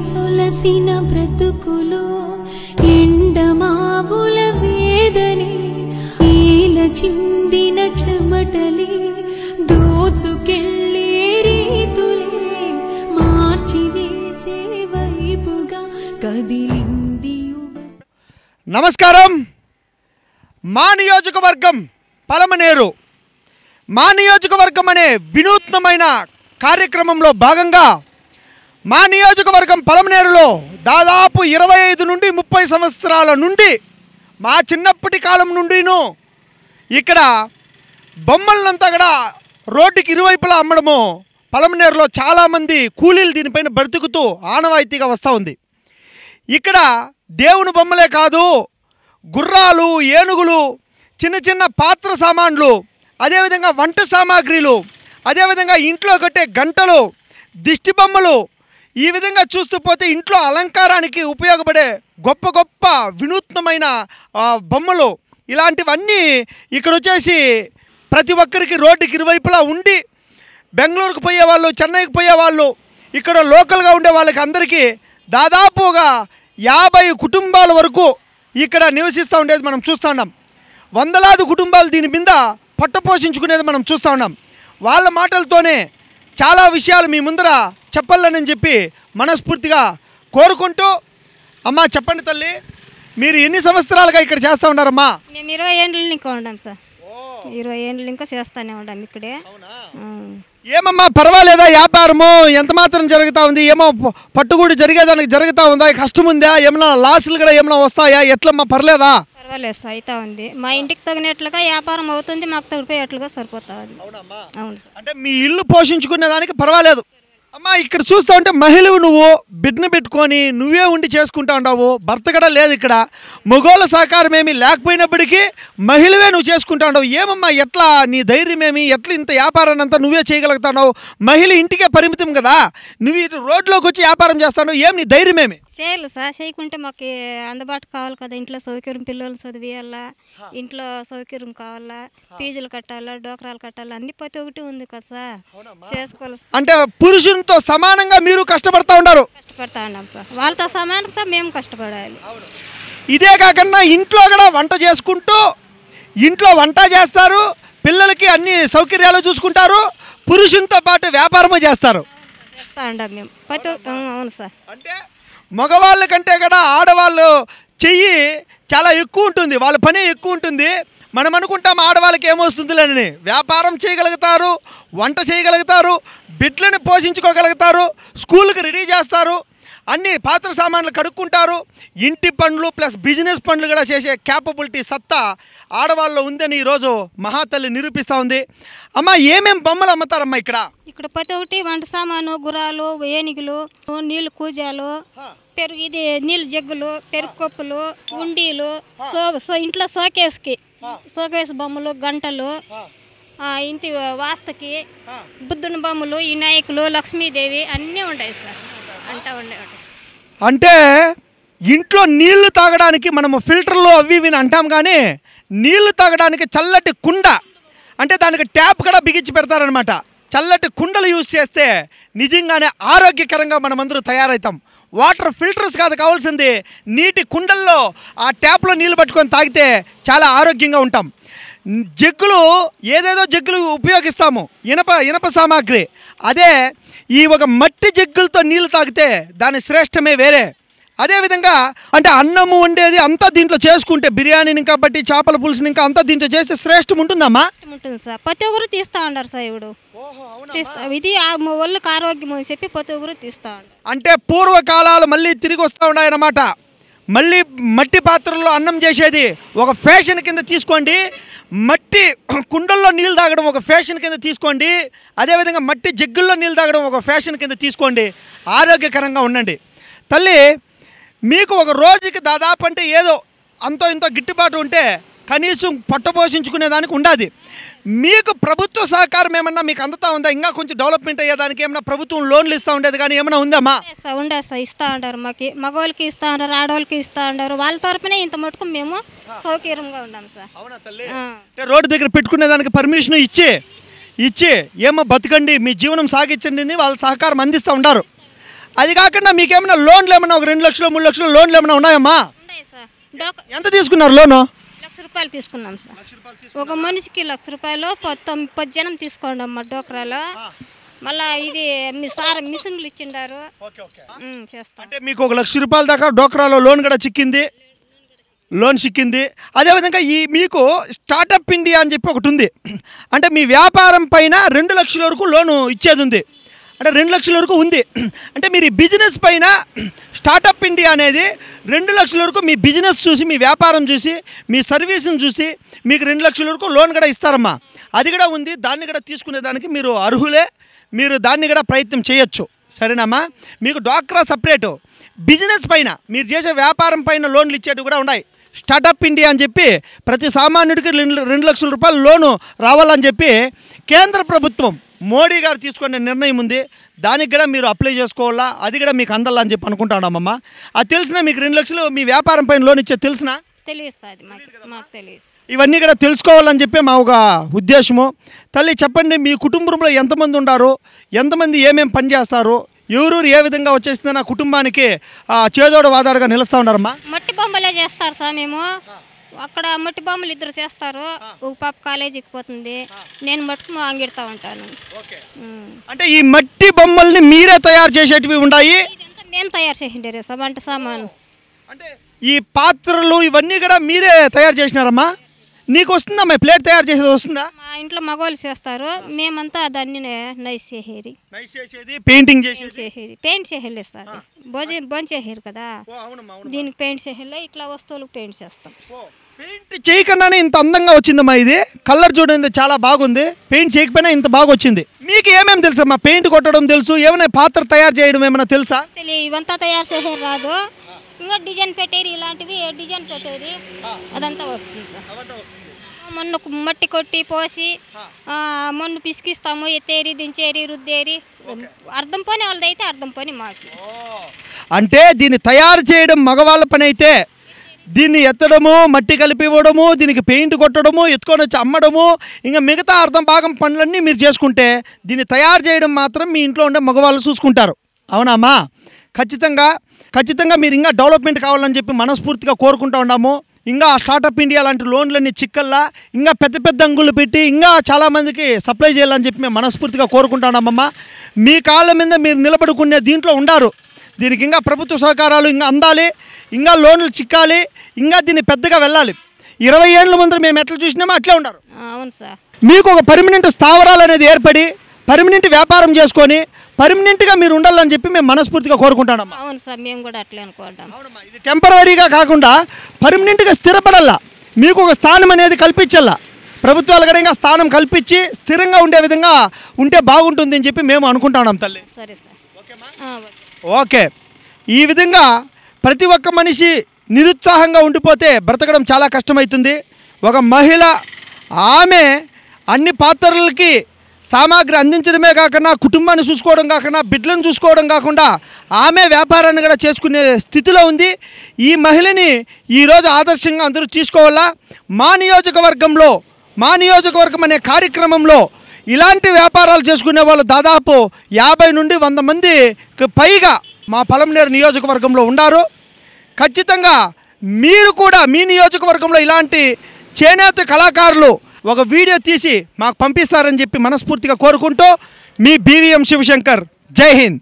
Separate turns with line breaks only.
సొలసిన బ్రతుకులో ఎండమావుల వేదనే ఏల చిందిన చెమటలే దోచుకెళ్ళే రీతులే మార్చివేసే వైపుగా కదిలింది.
నమస్కారం. మా నియోజకవర్గం పలమనేరు. మా నియోజకవర్గం అనే వినూత్నమైన కార్యక్రమంలో భాగంగా మా నియోజకవర్గం పలమనేరులో దాదాపు 25 నుండి 30 సంవత్సరాల నుండి మా చిన్నప్పటి కాలం నుండిను ఇక్కడ బొమ్మలనంతా కూడా రోడ్డుకి ఇరువైపులా అమ్మడము పలమనేరులో చాలామంది కూలీలు దీనిపైన బ్రతుకుతూ ఆనవాయితీగా వస్తూ ఉంది. ఇక్కడ దేవుని బొమ్మలే కాదు, గుర్రాలు, ఏనుగులు, చిన్న చిన్న పాత్ర సామాన్లు, అదేవిధంగా వంట సామాగ్రిలు, అదేవిధంగా ఇంట్లో కట్టే గంటలు, దిష్టి బొమ్మలు, ఈ విధంగా చూస్తూ పోతే ఇంట్లో అలంకారానికి ఉపయోగపడే గొప్ప గొప్ప వినూత్నమైన బొమ్మలు, ఇలాంటివన్నీ ఇక్కడ వచ్చేసి ప్రతి ఒక్కరికి రోడ్డుకి ఇరువైపులా ఉండి బెంగళూరుకు పోయేవాళ్ళు, చెన్నైకి పోయేవాళ్ళు, ఇక్కడ లోకల్గా ఉండే వాళ్ళకి అందరికీ దాదాపుగా 50 కుటుంబాల వరకు ఇక్కడ నివసిస్తూ ఉండేది మనం చూస్తూ ఉన్నాం. వందలాది కుటుంబాలు దీని మీద పట్టపోషించుకునేది మనం చూస్తూ ఉన్నాం. వాళ్ళ మాటలతోనే చాలా విషయాలు మీ ముందర చెప్పాలని చెప్పి మనస్ఫూర్తిగా కోరుకుంటూ, అమ్మా చెప్పండి తల్లి, మీరు ఎన్ని సంవత్సరాలుగా ఇక్కడ చేస్తూ ఉన్నారమ్మా?
మేము 20 ఏళ్ళు ఇంకా ఉన్నాం సార్. 20 ఏళ్ళు ఇంకా చేస్తూనే ఉన్నాం ఇక్కడే.
ఏమమ్మా పర్వాలేదా? వ్యాపారము ఎంత మాత్రం జరుగుతూ ఉంది? ఏమో పట్టుగూడి జరిగేదానికి జరుగుతూ ఉందా? కష్టం ఉందా? ఏమైనా లాసులు కూడా ఏమైనా వస్తాయా? ఎట్లమ్మా పర్లేదా?
పర్వాలేదు సార్, అవుతా ఉంది. మా ఇంటికి తగినట్లుగా వ్యాపారం అవుతుంది, మాకు తగిపోయేట్లుగా సరిపోతా ఉంది. అవును సార్.
అంటే మీ ఇల్లు పోషించుకునే దానికి పర్వాలేదు. అమ్మా ఇక్కడ చూస్తూ ఉంటే మహిళవు, నువ్వు బిడ్డను పెట్టుకొని నువ్వే ఉండి చేసుకుంటా ఉన్నావు. భర్త కూడా లేదు ఇక్కడ. మగోళ్ళ సహకారం ఏమీ లేకపోయినప్పటికీ మహిళవే నువ్వు చేసుకుంటా ఉన్నావు. ఏమమ్మా ఎట్లా నీ ధైర్యం ఏమి? ఎట్లా ఇంత వ్యాపారాన్ని అంతా నువ్వే చేయగలుగుతున్నావు? మహిళ ఇంటికే పరిమితం కదా, నువ్వు ఇటు రోడ్లోకి వచ్చి వ్యాపారం చేస్తావు. ఏం నీ ధైర్యం ఏమి?
చేయాలి సార్, చేయకుంటే మాకు అందుబాటు కావాలి కదా. ఇంట్లో సౌకర్యం, పిల్లల్ని చదివేయాలా, ఇంట్లో సౌకర్యం కావాలా, ఫీజులు కట్టాలా, డోకరాలు కట్టాలా, అన్ని ప్రతి ఒక్కటి ఉంది కదా సార్, చేసుకోవాలి.
అంటే పురుషునితో సమానంగా మీరు కష్టపడతా ఉన్నారు?
కష్టపడతా ఉన్నాం సార్, వాళ్ళతో సమానంగా మేము కష్టపడాలి.
ఇదే కాకుండా ఇంట్లో కూడా వంట చేసుకుంటూ ఇంట్లో వంట చేస్తారు, పిల్లలకి అన్ని సౌకర్యాలు చూసుకుంటారు, పురుషునితో పాటు వ్యాపారము చేస్తారు.
చేస్తూ ఉంటాం మేము ప్రతి. అవును సార్. అంటే
మగవాళ్ళ కంటే కూడా ఆడవాళ్ళు చెయ్యి చాలా ఎక్కువ ఉంటుంది, వాళ్ళ పని ఎక్కువ ఉంటుంది. మనం అనుకుంటాం ఆడవాళ్ళకి ఏమొస్తుందిలేని. వ్యాపారం చేయగలుగుతారు, వంట చేయగలుగుతారు, బిడ్డలను పోషించుకోగలుగుతారు, స్కూల్కి రెడీ చేస్తారు, అన్ని పాత్ర సామాన్లు కడుక్కుంటారు, ఇంటి పనులు ప్లస్ బిజినెస్ పనులు కూడా చేసే క్యాపబిలిటీ సత్తా ఆడవాళ్ళు ఉందని ఈరోజు మహాతల్లి నిరూపిస్తూ ఉంది. అమ్మ ఏమేం బొమ్మలు అమ్ముతారమ్మా ఇక్కడ?
ఇక్కడ ప్రతి ఒక్కటి వంట సామాను, గుర్రాలు, ఏనుగులు, నీళ్ళు కూజాలు, పెరుగు, ఇది నీళ్ళు జగ్గులు, పెరుగు కప్పులు, ఉండీలు, ఇంట్లో షోకేస్ బొమ్మలు, గంటలు, ఇంటి వాస్తకి బుద్ధుని బొమ్మలు, వినాయకులు, లక్ష్మీదేవి అన్నీ ఉంటాయి సార్. అంటా ఉండేవాటి.
అంటే ఇంట్లో నీళ్లు తాగడానికి మనము ఫిల్టర్లు అవి ఇవి అంటాం, కానీ నీళ్లు తాగడానికి చల్లటి కుండ, అంటే దానికి ట్యాప్ కూడా బిగించి పెడతారనమాట. చల్లటి కుండలు యూజ్ చేస్తే నిజంగానే ఆరోగ్యకరంగా మనమందరూ తయారవుతాం. వాటర్ ఫిల్టర్స్ కాదు కావాల్సింది, నీటి కుండల్లో ఆ ట్యాప్లో నీళ్ళు పట్టుకొని తాగితే చాలా ఆరోగ్యంగా ఉంటాం. జగ్గులు ఏదేదో జగ్గులు ఉపయోగిస్తాము, ఇనప సామాగ్రి. అదే ఈ ఒక మట్టి జగ్గులతో నీళ్ళు తాగితే దాని శ్రేష్టమే వేరే. అదేవిధంగా అంటే అన్నము వండేది అంతా దీంట్లో చేసుకుంటే, బిర్యానీని కాబట్టి చేపల పులుసుని ఇంకా అంతా దీంట్లో చేస్తే శ్రేష్టం ఉంటుందమ్మా?
ఉంటుంది సార్, ప్రతి ఒక్కరు తీస్తూ ఉంటారు సార్. ఇప్పుడు ఇది ఒళ్ళకి ఆరోగ్యం అని చెప్పి ప్రతి ఒక్కరు తీస్తూ ఉంటారు.
అంటే పూర్వకాలాలు మళ్ళీ తిరిగి వస్తూ ఉన్నాయన్నమాట. మళ్ళీ మట్టి పాత్రల్లో అన్నం చేసేది ఒక ఫ్యాషన్ కింద తీసుకోండి, మట్టి కుండల్లో నీళ్ళు తాగడం ఒక ఫ్యాషన్ కింద తీసుకోండి, అదేవిధంగా మట్టి జగ్గుల్లో నీళ్ళు తాగడం ఒక ఫ్యాషన్ కింద తీసుకోండి. ఆరోగ్యకరంగా ఉండండి. తల్లి మీకు ఒక రోజుకి దాదాపు అంటే ఏదో అంతో ఇంతో గిట్టుబాటు ఉంటే కనీసం పొట్టపోషించుకునే దానికి ఉండాది. మీకు ప్రభుత్వ సహకారం ఏమన్నా మీకు అందుతా ఉందా? ఇంకా కొంచెం డెవలప్మెంట్ అయ్యేదానికి ఏమన్నా ప్రభుత్వం లోన్లు ఇస్తూ ఉండేది కానీ ఏమన్నా ఉందమ్మా?
ఉండే సార్, ఇస్తూ ఉంటారు మాకు. మగవాళ్ళకి ఇస్తూ ఉంటారు, ఆడవాళ్ళకి ఇస్తూ ఉంటారు. వాళ్ళ తరపునే ఇంత మటుకు మేము సౌకర్యంగా ఉన్నాం సార్.
అవునా తల్లి? అంటే రోడ్డు దగ్గర పెట్టుకునే దానికి పర్మిషన్ ఇచ్చి ఏమో బతకండి, మీ జీవనం సాగించండి అని వాళ్ళ సహకారం అందిస్తూ ఉంటారు. అది కాకుండా మీకేమైనా లోన్లు ఏమన్నా ఒక 2 లక్షలు 3 లక్షలు లోన్లు ఏమైనా ఉన్నాయమ్మా?
ఉన్నాయి సార్.
ఎంత తీసుకున్నారు లోను?
1,00,000 రూపాయలు తీసుకున్నాం సార్. ఒక మనిషికి 1,00,000 రూపాయలు 10 జనం తీసుకోండి అమ్మ డోక్రాలో. మళ్ళీ ఇది మీ సార్ మిషన్లు ఇచ్చిండారు, చేస్తాం.
అంటే మీకు 1,00,000 రూపాయల దాకా డోక్రాలో లోన్ కూడా చిక్కింది. అదేవిధంగా మీకు స్టార్టప్ ఇండియా అని చెప్పి ఒకటి ఉంది. అంటే మీ వ్యాపారం పైన 2 లక్షల వరకు లోను ఇచ్చేది ఉంది. అంటే 2 లక్షల వరకు ఉంది. అంటే మీరు ఈ బిజినెస్ పైన స్టార్టప్ ఇండియా అనేది 2 లక్షల వరకు మీ బిజినెస్ చూసి, మీ వ్యాపారం చూసి, మీ సర్వీస్ని చూసి మీకు 2 లక్షల వరకు లోన్ కూడా ఇస్తారమ్మా. అది కూడా ఉంది. దాన్ని కూడా తీసుకునేదానికి మీరు అర్హులే. మీరు దాన్ని కూడా ప్రయత్నం చేయొచ్చు. సరేనమ్మా? మీకు డ్వాక్రా సపరేటు, బిజినెస్ పైన మీరు చేసే వ్యాపారం పైన లోన్లు ఇచ్చేటివి కూడా ఉన్నాయి. స్టార్టప్ ఇండియా అని చెప్పి ప్రతి సామాన్యుడికి 2 లక్షల రూపాయలు లోను రావాలని చెప్పి కేంద్ర ప్రభుత్వం మోడీ గారు తీసుకునే నిర్ణయం ఉంది. దానికి కూడా మీరు అప్లై చేసుకోవాలా, అది కూడా మీకు అందాలని చెప్పి అనుకుంటానమ్మా. అది తెలిసినా మీకు 2 లక్షలు మీ వ్యాపారం పైన లోన్ ఇచ్చే తెలిసినా?
తెలుస్తుంది మాకు తెలియదు.
ఇవన్నీ కూడా తెలుసుకోవాలని చెప్పి మా ఒక ఉద్దేశము. తల్లి చెప్పండి, మీ కుటుంబంలో ఎంతమంది ఉన్నారు, ఎంతమంది ఏమేమి పని చేస్తారు, ఎవరూరు ఏ విధంగా వచ్చేసిందో నా కుటుంబానికి చేదోడు వాదాడుగా నిలుస్తూ ఉన్నారమ్మా?
మట్టి బొమ్మలే చేస్తారు సార్. మేము అక్కడ మట్టి బొమ్మలు 2 చేస్తారు. ఒక పాప కాలేజీకి పోతుంది, నేను మట్టుకు అంగిడుతూ ఉంటాను.
అంటే ఈ మట్టి బొమ్మల్ని మీరే తయారు చేసేటివి ఉన్నాయి?
మేము తయారు చేసిండే సార్ వంట సామాను.
అంటే ఈ పాత్రలు ఇవన్నీ కూడా మీరే తయారు చేసినారమ్మా? నీకు వస్తుందమ్మా ప్లేట్ తయారు చేసేది వస్తుందా?
మా ఇంట్లో మగవాళ్ళు చేస్తారు, మేమంతా దాన్ని నైస్ చేసేది,
పెయింటింగ్ చేసేది.
పెయింట్ చేయలేదు సార్. బొంజ్ చేసారు కదా, దీనికి పెయింట్ చేయలే. ఇట్లా వస్తువులకు పెయింట్ చేస్తాం.
పెయింట్ చేయకుండానే ఇంత అందంగా వచ్చిందమ్మా. ఇది కలర్ చూడండి చాలా బాగుంది. పెయింట్ చేయకపోయినా ఇంత బాగా వచ్చింది. మీకు ఏమేమి తెలుసమ్మా? పెయింట్ కొట్టడం తెలుసు, ఏమైనా పాత్ర తయారు చేయడం ఏమైనా తెలుసా?
ఇవంతా తయారు చేసేది రాదు. ఇంకా డిజైన్ పెట్టేది, ఇలాంటివి డిజైన్ పెట్టేది అదంతా వస్తుంది సార్. మొన్న మట్టి కొట్టి పోసి మొన్న పిసికిస్తాము, ఎత్తేరి దించేరి రుద్దేరి. అర్థం పని వాళ్ళదైతే అర్థం పని మాకు.
అంటే దీన్ని తయారు చేయడం మగవాళ్ళ పని అయితే, దీన్ని ఎత్తడము, మట్టి కలిపి ఇవ్వడము, దీనికి పెయింట్ కొట్టడము, ఎత్తుకొని వచ్చి అమ్మడము, ఇంకా మిగతా అర్థం భాగం పనులన్నీ మీరు చేసుకుంటే, దీన్ని తయారు చేయడం మాత్రం మీ ఇంట్లో ఉండే మగవాళ్ళు చూసుకుంటారు. అవునామ్మా? ఖచ్చితంగా మీరు ఇంకా డెవలప్మెంట్ కావాలని చెప్పి మనస్ఫూర్తిగా కోరుకుంటూ ఉన్నాము. ఇంకా స్టార్టప్ ఇండియా లాంటి లోన్లన్నీ చిక్కల్లా ఇంకా పెద్ద అంగులు పెట్టి ఇంకా చాలామందికి సప్లై చేయాలని చెప్పి మేము మనస్ఫూర్తిగా కోరుకుంటున్నామమ్మా. మీ కాళ్ళ మీద మీరు నిలబడుకునే దీంట్లో ఉండారు. దీనికి ఇంకా ప్రభుత్వ సహకారాలు ఇంకా అందాలి, ఇంకా లోన్లు చిక్కాలి, ఇంకా దీన్ని పెద్దగా వెళ్ళాలి. 20 ఏళ్ళ ముందర మేము ఎట్లా చూసినామో అట్లే ఉండారు.
అవును సార్. మీకు ఒక
పర్మనెంట్ స్థావరాలు అనేది ఏర్పడి పర్మనెంట్ వ్యాపారం చేసుకొని పర్మనెంట్గా మీరు ఉండాలని చెప్పి మేము మనస్ఫూర్తిగా కోరుకుంటాం.
అవును సార్, మేము కూడా అట్లే అనుకుంటాం.
ఇది టెంపరవరీగా కాకుండా పర్మనెంట్గా స్థిరపడాలా, మీకు ఒక స్థానం అనేది కల్పించాలా. ప్రభుత్వాలు కూడా ఇంకా స్థానం కల్పించి స్థిరంగా ఉండే విధంగా ఉంటే బాగుంటుంది అని చెప్పి మేము అనుకుంటున్నాం తల్లి.
సరే సార్.
ఓకే. ఈ విధంగా ప్రతి ఒక్క మనిషి నిరుత్సాహంగా ఉండిపోతే బ్రతకడం చాలా కష్టమవుతుంది. ఒక మహిళ ఆమె అన్ని పాత్రలకి సామాగ్రి అందించడమే కాకుండా కుటుంబాన్ని చూసుకోవడం కాకుండా బిడ్డలను చూసుకోవడం కాకుండా ఆమె వ్యాపారాన్ని కూడా చేసుకునే స్థితిలో ఉంది. ఈ మహిళని ఈరోజు ఆదర్శంగా అందరూ తీసుకోవాలా. మా నియోజకవర్గం అనే కార్యక్రమంలో ఇలాంటి వ్యాపారాలు చేసుకునే వాళ్ళు దాదాపు 50 నుండి 100 మందికి పైగా మా పలమనేరు నియోజకవర్గంలో ఉన్నారు. ఖచ్చితంగా మీరు కూడా మీ నియోజకవర్గంలో ఇలాంటి చేనేత కళాకారులు ఒక వీడియో తీసి మాకు పంపిస్తారని చెప్పి మనస్ఫూర్తిగా కోరుకుంటూ మీ BVM శివశంకర్. జై హింద్.